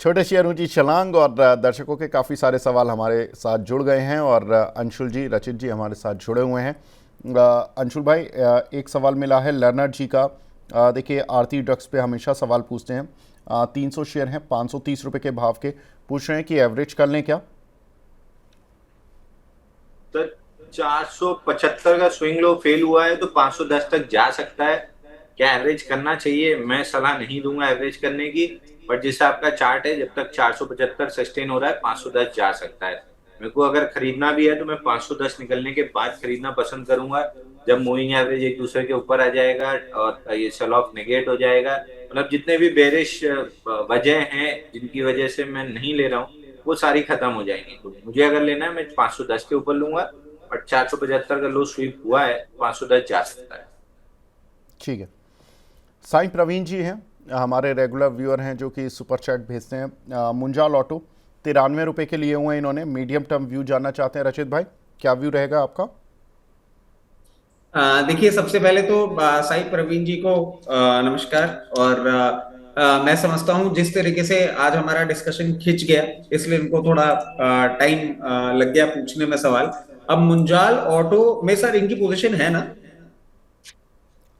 छोटे शेयर ऊंची छलांग। और दर्शकों के काफ़ी सारे सवाल हमारे साथ जुड़ गए हैं और अंशुल जी, रचित जी हमारे साथ जुड़े हुए हैं। अंशुल भाई, एक सवाल मिला है लर्नर जी का। देखिए, आरती ड्रग्स पे हमेशा सवाल पूछते हैं। 300 शेयर हैं 530 रुपए के भाव के। पूछ रहे हैं कि एवरेज कर लें क्या? तो 475 का स्विंग लो फेल हुआ है तो 510 तक जा सकता है। क्या एवरेज करना चाहिए? मैं सलाह नहीं दूंगा एवरेज करने की। बट जैसा आपका चार्ट है, जब तक 475 सस्टेन हो रहा है 510 जा सकता है। मेरे को अगर खरीदना भी है तो मैं 510 निकलने के बाद खरीदना पसंद करूंगा, जब मूविंग एवरेज एक दूसरे के ऊपर आ जाएगा और ये सेल ऑफ नेगेट हो जाएगा। मतलब जितने भी बेरिश वजह हैं जिनकी वजह से मैं नहीं ले रहा हूँ, वो सारी खत्म हो जाएंगी। तो मुझे अगर लेना है मैं 510 के ऊपर लूंगा। बट 475 का लो स्वीप हुआ है, 510 जा सकता है। ठीक है। साईं प्रवीण जी हैं, हमारे रेगुलर व्यूअर हैं जो कि सुपर चैट भेजते हैं। मुंजाल ऑटो 93 रुपए के लिए हुए हैं इन्होंने। मीडियम टर्म व्यू जानना चाहते हैं। रचित भाई, क्या व्यू रहेगा आपका? देखिए, सबसे पहले तो साई प्रवीण जी को नमस्कार। और मैं समझता हूं जिस तरीके से आज हमारा डिस्कशन खिंच गया, इसलिए इनको थोड़ा टाइम लग गया पूछने में सवाल। अब मुंजाल ऑटो में सर इनकी पोजीशन है ना?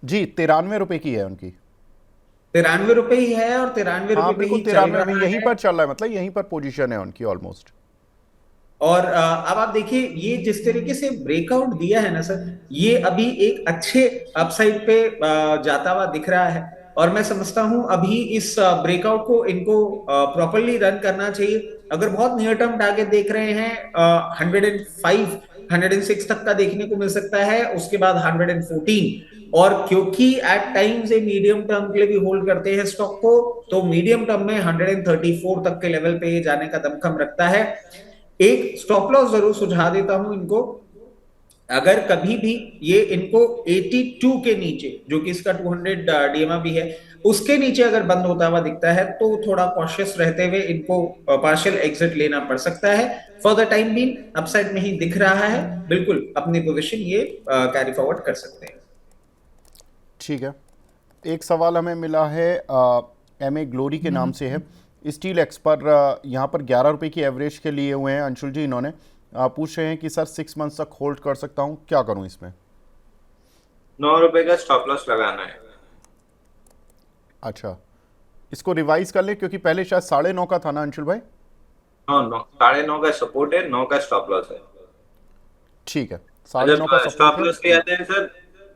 जी, 93 रुपए की है उनकी। 93 रुपए ही है और 93 रुपए हाँ पे बिल्कुल, ही चल 93 में रहा यहीं है। पर चल रहा है, मतलब यहीं पर पोजीशन है उनकी ऑलमोस्ट। और अब आप देखिए, ये जिस तरीके से ब्रेकआउट दिया है ना सर, ये अभी एक अच्छे अपसाइड पे जाता हुआ दिख रहा है। और मैं समझता हूं अभी इस ब्रेकआउट को इनको प्रॉपरली रन करना चाहिए। अगर बहुत नियर टर्म टारगेट देख रहे हैं, 105 106 तक का देखने को मिल सकता है, उसके बाद 114। और क्योंकि एट टाइम्स ये मीडियम टर्म के लिए भी होल्ड करते हैं स्टॉक को, तो मीडियम टर्म में 134 तक के लेवल पे जाने का दमखम रखता है। एक स्टॉप लॉस जरूर सुझा देता हूं इनको। अगर कभी भी ये इनको 82 के नीचे, जो कि इसका 200 डीएमआ भी है, उसके नीचे अगर बंद होता हुआ दिखता है तो थोड़ा कॉशियस रहते हुए इनको पार्शियल एग्जिट लेना पड़ सकता है। For the time being upside में ही दिख रहा है, बिल्कुल अपनी पोजीशन ये कैरी फॉरवर्ड कर सकते हैं। ठीक है। एक सवाल हमें मिला है एम ए ग्लोरी के नाम से है। स्टील एक्स पर यहाँ पर 11 रुपए की एवरेज के लिए हुए हैं अंशुल जी इन्होंने। पूछ रहे हैं कि सर 6 मंथ्स तक होल्ड कर सकता हूँ, क्या करूँ इसमें? 9 रुपए का स्टॉप लॉस लगाना है। अच्छा, इसको रिवाइज कर ले क्योंकि पहले शायद 9.5 का था ना अंशुल भाई? 9 9 9.5 का सपोर्ट है, 9 का स्टॉप लॉस है। ठीक है, और 9.5 जब का सपोर्ट स्टॉप है। लॉस ले आते हैं सर,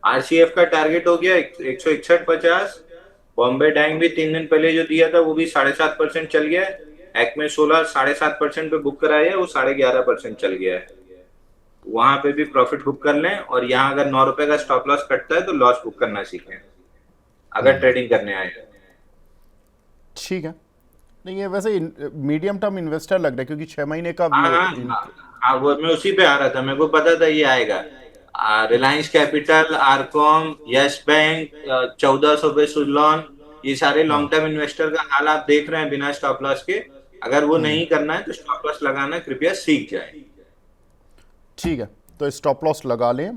आरसीएफ का टारगेट हो गया 161.50। बॉम्बे टैंक भी 3 दिन पहले जो दिया था वो भी 7.5% चल गया है। एक्मे 16 7.5% पे बुक कराया है, वो 11.5% चल गया है। वहां पे भी प्रॉफिट बुक कर लें, और यहाँ अगर 9 रुपए का स्टॉप लॉस कटता है तो लॉस बुक करना सीखें अगर ट्रेडिंग करने आए हैं। ठीक है। नहीं, ये वैसे मीडियम टर्म इन्वेस्टर लग रहा है क्योंकि 6 महीने का हाँ व्यू हाँ इन। हाँ हाँ, वो मैं उसी पे आ रहा था, मेरे को पता था ये आएगा। Reliance capital, RCom, yes bank, 1400 पे सुजलॉन, ये सारे हाँ। लॉन्ग टर्म इन्वेस्टर का हाल आप देख रहे हैं बिना स्टॉप लॉस के। अगर वो नहीं करना है तो स्टॉप लॉस लगाना कृपया सीख जाए। ठीक है, तो स्टॉप लॉस लगा लें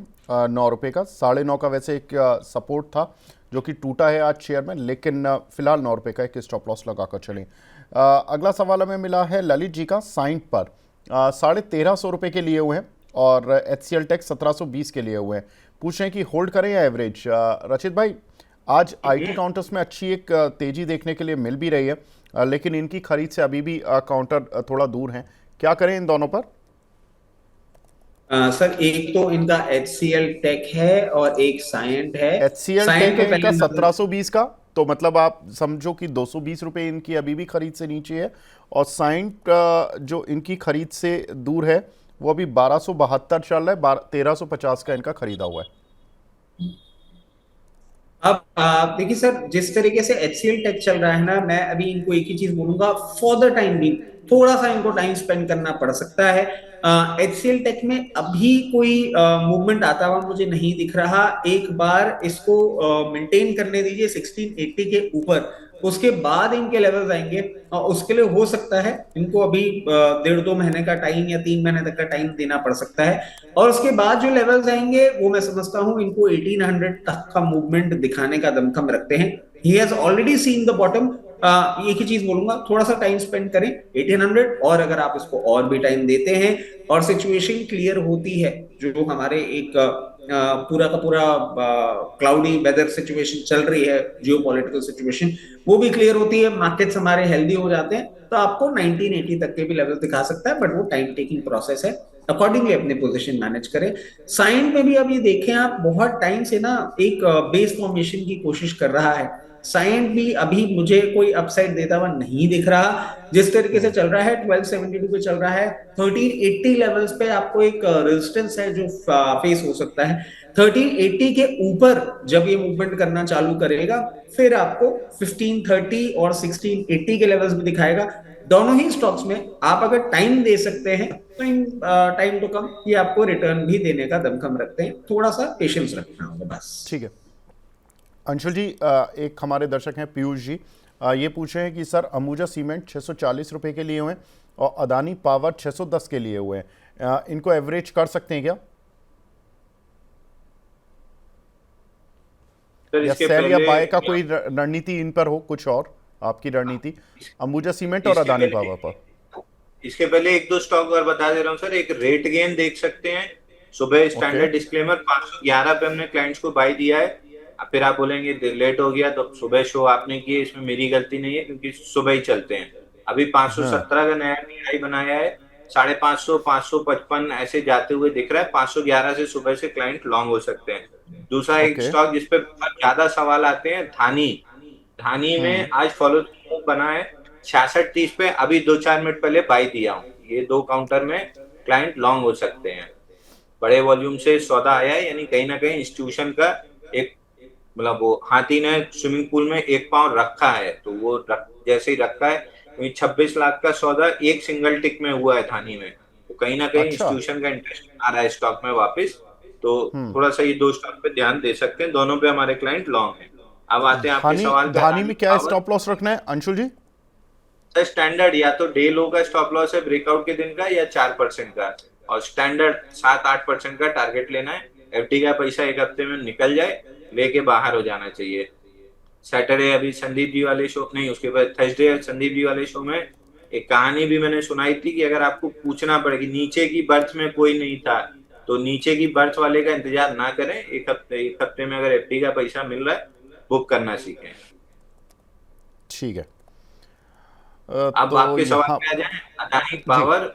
9 रुपए का। 9.5 का वैसे एक सपोर्ट था जो कि टूटा है आज शेयर में, लेकिन फिलहाल 9 रुपए का एक स्टॉप लॉस लगा कर चलें। अगला सवाल हमें मिला है ललित जी का साइंट पर। 1350 रुपए के लिए हुए हैं और एच सी एल टेक 1720 के लिए हुए हैं। पूछ रहे हैं कि होल्ड करें या एवरेज? रचित भाई, आज आईटी काउंटर्स में अच्छी एक तेजी देखने के लिए मिल भी रही है, लेकिन इनकी खरीद से अभी भी काउंटर थोड़ा दूर हैं। क्या करें इन दोनों पर? सर, एक तो इनका HCL टेक है और एक साइंट है। H C L Cyient take पे है इनका पहले नजर। 1720 का, तो मतलब आप समझो कि 220 रुपये इनकी अभी भी खरीद से नीचे है। और साइंट जो इनकी खरीद से दूर है वो अभी 1272 चल रहा है। 1350 का इनका खरीदा हुआ है। अब देखिए सर, जिस तरीके से HCL टेक चल रहा है ना, मैं अभी इनको एक ही चीज बोलूंगा, फॉर द टाइम भी थोड़ा सा इनको टाइम स्पेंड करना पड़ सकता है। HCL टेक में अभी कोई मूवमेंट आता हुआ मुझे नहीं दिख रहा। एक बार इसको मेंटेन करने दीजिए 1680 के ऊपर, उसके बाद इनके लेवल्स आएंगे। उसके लिए हो सकता है इनको अभी 1.5-2 महीने का टाइम या 3 महीने तक का टाइम देना पड़ सकता है। और उसके बाद जो लेवल्स आएंगे वो मैं समझता हूं इनको 1800 तक का मूवमेंट दिखाने का दमखम रखते हैं। He has already seen the bottom. एक ही चीज बोलूंगा, थोड़ा सा टाइम स्पेंड करें 1800, और अगर आप इसको और भी टाइम देते हैं और सिचुएशन क्लियर होती है, जो हमारे एक पूरा का पूरा क्लाउडी वेदर सिचुएशन चल रही है, जियोपॉलिटिकल सिचुएशन वो भी क्लियर होती है, मार्केट्स हमारे हेल्दी हो जाते हैं, तो आपको 1980 तक के भी लेवल दिखा सकता है, बट वो टाइम टेकिंग प्रोसेस है। अकॉर्डिंगली अपने पोजीशन मैनेज करें। साइंड में भी अब ये देखें आप, बहुत टाइम से ना एक बेस फॉर्मेशन की कोशिश कर रहा है। साइंड भी अभी मुझे कोई अपसाइड देता हुआ नहीं दिख रहा, जिस तरीके से चल रहा है 1272 पे चल रहा है। 1380 लेवल्स पे आपको एक रेजिस्टेंस है जो फेस हो सकता है। 1380 के ऊपर जब ये मूवमेंट करना चालू करेगा, फिर आपको 1530 और 1680 के लेवल्स भी दिखाएगा। दोनों ही स्टॉक्स में आप अगर टाइम दे सकते हैं तो इन टाइम टू कम ये आपको रिटर्न भी देने का दमखम रखते हैं, थोड़ा सा पेशेंस रखना होगा बस। ठीक है अंशुल जी, एक हमारे दर्शक हैं पीयूष जी, ये पूछ रहे हैं कि सर अंबुजा सीमेंट 640 रुपए के लिए हुए हैं और अदानी पावर 610 के लिए हुए हैं, इनको एवरेज कर सकते हैं क्या? या सेल या बाय का कोई रणनीति इन पर हो, कुछ और आपकी रणनीति अंबुजा सीमेंट और अदानी पावर पर? इसके पहले एक दो स्टॉक और बता दे रहा हूँ सर। एक रेट गेन देख सकते हैं, सुबह स्टैंडर्ड डिस्क्लेमर 511 पे हमने क्लाइंट्स को बाय दिया है। फिर आप बोलेंगे लेट हो गया, तो सुबह शो आपने की, इसमें मेरी गलती नहीं है क्योंकि सुबह ही चलते हैं। अभी 517 का नया हाई बनाया है, 550, 555 ऐसे जाते हुए दिख रहा है। 511 से सुबह से क्लाइंट लॉन्ग हो सकते हैं। दूसरा एक स्टॉक जिसपे बहुत ज्यादा सवाल आते हैं, धानी में आज फॉलो बना है 6630 पे, अभी 2-4 मिनट पहले बाई दिया हूँ। ये दो काउंटर में क्लाइंट लॉन्ग हो सकते हैं। बड़े वॉल्यूम से सौदा आया है, यानी कहीं ना कहीं इंस्टीट्यूशन का एक मतलब वो हाथी ने स्विमिंग पूल में एक पांव रखा है, तो वो जैसे ही रखा है, 26 लाख का सौदा एक सिंगल टिक में हुआ है धानी में, तो कहीं ना कहीं इंस्टीट्यूशन का इंटरेस्ट आ रहा है स्टॉक में वापस। तो थोड़ा सा ये दो स्टॉक पे ध्यान दे सकते हैं, दोनों पे हमारे क्लाइंट लॉन्ग है। अब आते हैं आपके सवाल पे, धानी में क्या स्टॉप लॉस रखना है अंशुल जी? सर स्टैंडर्ड या तो डे लो का स्टॉप लॉस है ब्रेकआउट के दिन का, या 4% का, और स्टैंडर्ड 7-8% का टारगेट लेना है। एफडी का पैसा एक हफ्ते में निकल जाए, लेके बाहर हो जाना चाहिए। सैटरडे अभी संदीप जी वाले शो नहीं, उसके बाद थर्सडे संदीप जी वाले शो में एक कहानी भी मैंने सुनाई थी कि अगर आपको पूछना पड़ेगी नीचे की बर्थ में कोई नहीं था, तो नीचे की बर्थ वाले का इंतजार ना करें। एक हफ्ते में अगर एफडी का पैसा मिल रहा है, बुक करना सीखें। ठीक है, अब तो आपके सवाल पे आ जाए, अदानी पावर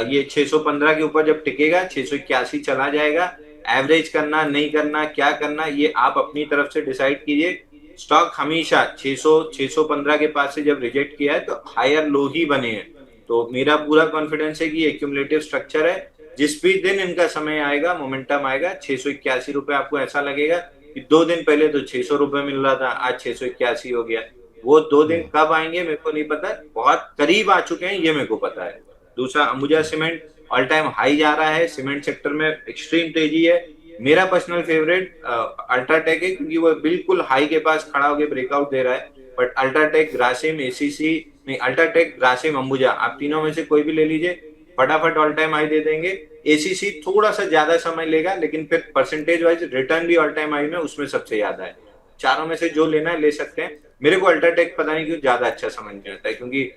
ये 615 के ऊपर जब टिकेगा, 681 चला जाएगा। एवरेज करना नहीं करना, क्या करना, ये आप अपनी तरफ से डिसाइड कीजिए। स्टॉक हमेशा 615 के पास से जब रिजेक्ट किया है, तो हायर लो ही बने हैं। तो मेरा पूरा कॉन्फिडेंस है कि ये एक्यूमुलेटिव स्ट्रक्चर है। जिस भी दिन इनका समय आएगा, मोमेंटम आएगा, 681 रुपए आपको ऐसा लगेगा कि 2 दिन पहले तो 600 रुपए मिल रहा था, आज 681 हो गया। वो 2 दिन कब आएंगे मेरे को नहीं पता, बहुत करीब आ चुके हैं ये मेरे को पता है। दूसरा Ambuja cement all time high जा रहा है, सीमेंट सेक्टर में एक्सट्रीम तेजी है। मेरा पर्सनल फेवरेट अल्ट्राटेक है, क्योंकि वो बिल्कुल हाई के पास खड़ा होकर ब्रेकआउट दे रहा है। बट अल्ट्राटेक, ग्रासिम, एसीसी नहीं, अल्ट्राटेक, ग्रासिम, अंबुजा, आप तीनों में से कोई भी ले लीजिए, फटाफट ऑल टाइम हाई दे देंगे। एसीसी थोड़ा सा ज्यादा समय लेगा, लेकिन फिर परसेंटेज वाइज रिटर्न भी ऑल टाइम हाई में उसमें सबसे ज्यादा है। चारों में से जो लेना है ले सकते हैं। मेरे को अल्ट्राटेक पता नहीं क्यों ज्यादा अच्छा समझ में आता है, क्योंकि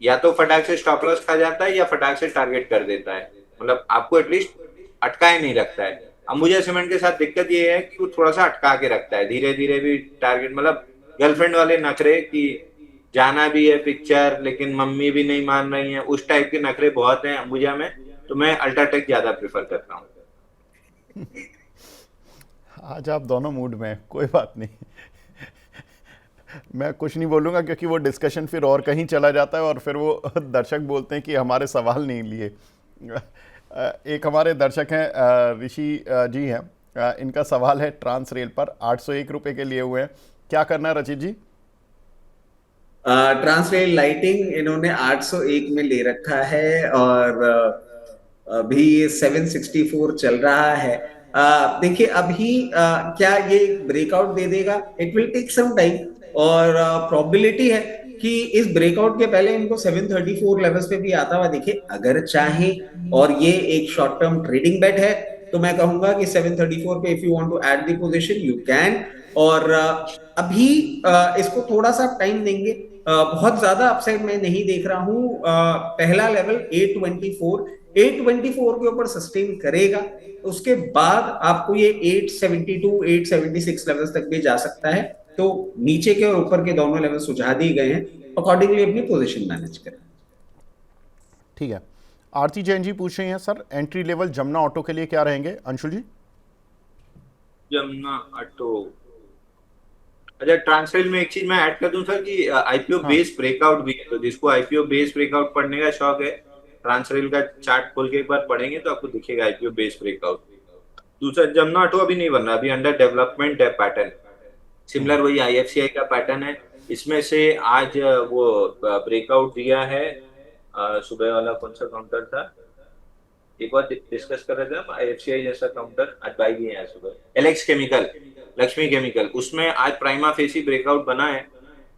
या तो फटाक से स्टॉप लॉस खा जाता है या फटाक से टारगेट कर देता है, मतलब आपको एटलीस्ट अटकाए नहीं रखता है। अंबुजा सीमेंट के साथ दिक्कत ये है कि वो थोड़ा सा अटका के रखता है, धीरे धीरे भी टारगेट, मतलब गर्लफ्रेंड वाले नखरे कि जाना भी है पिक्चर लेकिन मम्मी भी नहीं मान रही है, उस टाइप के नखरे बहुत हैं अंबुजा में। तो मैं अल्ट्राटेक ज्यादा प्रेफर करता हूँ। आज आप दोनों मूड में, कोई बात नहीं मैं कुछ नहीं बोलूँगा, क्योंकि वो डिस्कशन फिर और कहीं चला जाता है और फिर वो दर्शक बोलते हैं कि हमारे सवाल नहीं लिए। एक हमारे दर्शक हैं ऋषि जी हैं, इनका सवाल है ट्रांस रेल पर 801 रुपये के लिए हुए हैं, क्या करना है रचित जी? ट्रांस रेल लाइटिंग इन्होंने 801 में ले रखा है और अभी 764 चल रहा है। देखिए अभी क्या ये ब्रेकआउट दे देगा? It will take some time, और प्रोबेबिलिटी है कि इस ब्रेकआउट के पहले इनको 734 लेवल्स पे भी आता हुआ दिखे अगर चाहे, और ये एक शॉर्ट टर्म ट्रेडिंग बेट है, तो मैं कहूंगा कि 734 पे if you want to add the position you can. और अभी इसको थोड़ा सा टाइम देंगे। बहुत ज्यादा अपसाइड मैं नहीं देख रहा हूं। पहला लेवल 824 के ऊपर सस्टेन करेगा, उसके बाद आपको ये 872 876 लेवल्स तक भी जा सकता है। तो नीचे के और ऊपर के दोनों लेवल सुझा दिए गए हैं, अकॉर्डिंगली अपनी पोजीशन मैनेज करें। ठीक है। आरती जैन जी पूछ रही हैं sir, entry level Jamuna auto के लिए क्या रहेंगे? अंशुल जी। जमुना ऑटो, अच्छा ट्रांसरेल में एक चीज मैं ऐड कर दूं सर कि आईपीओ हाँ। बेस ब्रेकआउट भी है, तो जिसको आईपीओ बेस ब्रेकआउट पढ़ने का शौक है, ट्रांसरेल का चार्ट खोल के एक बार पढ़ेंगे तो आपको दिखेगा आईपीओ बेस ब्रेकआउट। दूसरा, जमुना ऑटो अभी नहीं बन रहा, अभी अंडर डेवलपमेंट है पैटर्न, सिमिलर वही आईएफसीआई का पैटर्न है। इसमें से आज वो ब्रेकआउट दिया है, सुबह वाला कौन सा काउंटर था, एक बार डिस्कस कर रहे थे हम, आईएफसीआई जैसा काउंटर आज बाई भी है सुबह, एलेक्स केमिकल, लक्ष्मी केमिकल, उसमें आज प्राइमा फेसी ब्रेकआउट बना है,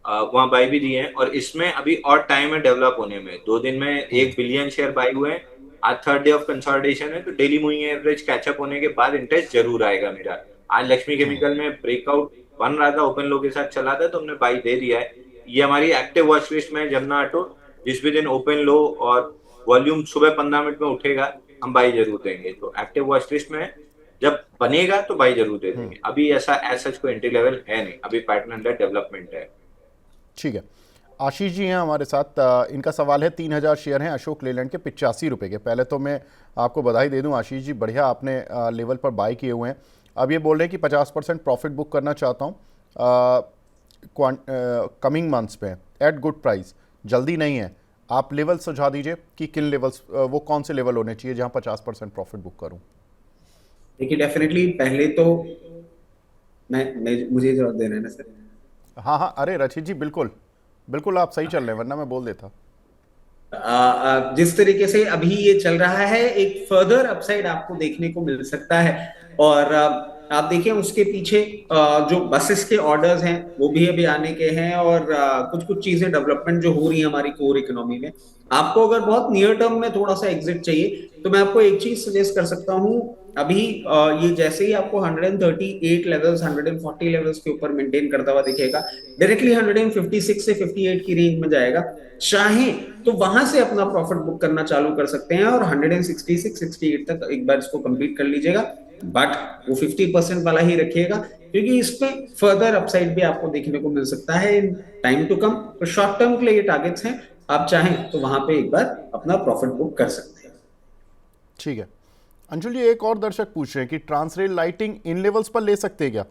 वहां बाई भी दिए हैं। और इसमें अभी और टाइम है डेवलप होने में, 2 दिन में 1 बिलियन शेयर बाई हुए हैं, आज थर्ड डे ऑफ कंसोलिडेशन है, तो डेली मूविंग एवरेज कैचअप होने के बाद इंटरेस्ट जरूर आएगा मेरा। आज लक्ष्मी केमिकल में ब्रेकआउट बन रहा था, ओपन लो के साथ चला था, तो हमने बाई दे दिया है। ये हमारी एक्टिव वॉच लिस्ट में है जमुना ऑटो, जिस भी दिन ओपन लो और वॉल्यूम सुबह 15 मिनट में उठेगा हम बाई जरूर देंगे, तो एक्टिव वॉच लिस्ट में है, जब बनेगा तो बाई जरूर दे देंगे। अभी ऐसा सच कोई एंट्री लेवल है नहीं, अभी पैटर्न अंडर डेवलपमेंट है। ठीक है। आशीष जी हैं हमारे साथ, इनका सवाल है 3000 शेयर हैं अशोक लेलैंड के 85 रुपये के। पहले तो मैं आपको बधाई दे दूं आशीष जी, बढ़िया आपने लेवल पर बाय किए हुए हैं। अब ये बोल रहे हैं कि 50% प्रॉफिट बुक करना चाहता हूं कमिंग मंथ्स पे एट गुड प्राइस, जल्दी नहीं है। आप लेवल सुझा दीजिए कि किन लेवल्स, वो कौन से लेवल होने चाहिए जहां 50% प्रॉफिट बुक करूं? देखिए डेफिनेटली पहले तो मैं मुझे जवाब देना है ना सर। हाँ हाँ, अरे रचित जी बिल्कुल बिल्कुल, आप सही चल रहे हैं, वरना मैं बोल देता। जिस तरीके से अभी ये चल रहा है, एक फर्दर अपसाइड आपको देखने को मिल सकता है। और आप देखिए उसके पीछे जो बसेस के ऑर्डर्स हैं वो भी अभी आने के हैं, और कुछ कुछ चीजें डेवलपमेंट जो हो रही है हमारी कोर इकोनॉमी में। आपको अगर बहुत नियर टर्म में थोड़ा सा एग्जिट चाहिए तो मैं आपको एक चीज सजेस्ट कर सकता हूं। अभी ये जैसे ही आपको 138 लेवल्स 140 लेवल्स के ऊपर मेंटेन करता हुआ दिखेगा, डायरेक्टली 156 से 58 की रेंज में जाएगा। चाहे तो वहां से अपना प्रॉफिट बुक करना चालू कर सकते हैं और 166 68 तक एक बार इसको कंप्लीट कर लीजिएगा, बट वो 50% वाला ही रखिएगा, क्योंकि इसमें फर्दर अपसाइड भी आपको देखने को मिल सकता है इन टाइम टू कम। तो शॉर्ट टर्म के लिए ये टारगेट्स हैं, आप चाहें तो वहां पे एक बार अपना प्रॉफिट बुक कर सकते हैं। ठीक है। अंशुल जी, एक और दर्शक पूछ रहे हैं कि ट्रांसरेल लाइटिंग इन लेवल्स पर ले सकते हैं क्या?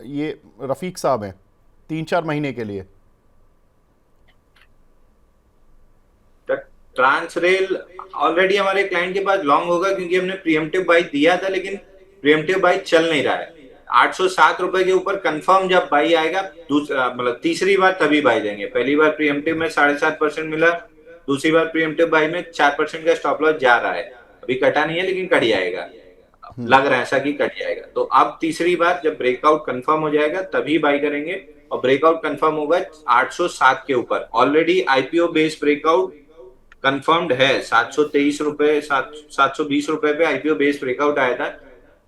ये रफीक साहब हैं, 3-4 महीने के लिए। ट्रांसरेल ऑलरेडी हमारे क्लाइंट के पास लॉन्ग होगा, क्योंकि हमने प्रीएम्प्टिव बाई दिया था, लेकिन प्रीएम्प्टिव बाई चल नहीं रहा है। 807 रुपए के ऊपर कंफर्म जब बाई आएगा, दूसरा मतलब तीसरी बार तभी बाई देंगे। पहली बार प्रीएम्प्टिव में 7.5% मिला, दूसरी बार प्रीएम्प्टिव बाई में 4% का स्टॉप लॉस जा रहा है, अभी कटा नहीं है लेकिन कट जाएगा, लग रहा है ऐसा कि कट जाएगा। तो अब तीसरी बार जब ब्रेकआउट कंफर्म हो जाएगा तभी बाई करेंगे, और ब्रेकआउट कंफर्म होगा 807 के ऊपर। Already IPO base breakout confirmed है, 723 रुपए 720 रुपए पे आईपीओ बेस ब्रेकआउट आया था।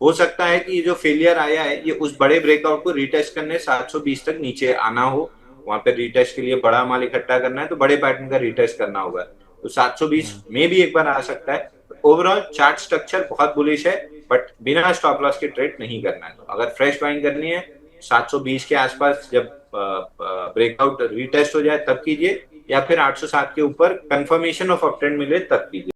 हो सकता है कि ये जो फेलियर आया है ये उस बड़े ब्रेकआउट को रिटेस्ट करने 720 तक नीचे आना हो, वहां पे रिटेस्ट के लिए बड़ा माल इकट्ठा करना है, तो बड़े पैटर्न का रिटेस्ट करना होगा, तो 720 में भी एक बार आ सकता है। ओवरऑल चार्ट स्ट्रक्चर बहुत बुलिश है, बट बिना स्टॉप लॉस के ट्रेड नहीं करना है। तो अगर फ्रेश बाइंग करनी है 720 के आसपास जब ब्रेकआउट रिटेस्ट हो जाए तब कीजिए, या फिर 807 के ऊपर कंफर्मेशन ऑफ अपट्रेंड मिले तब कीजिए।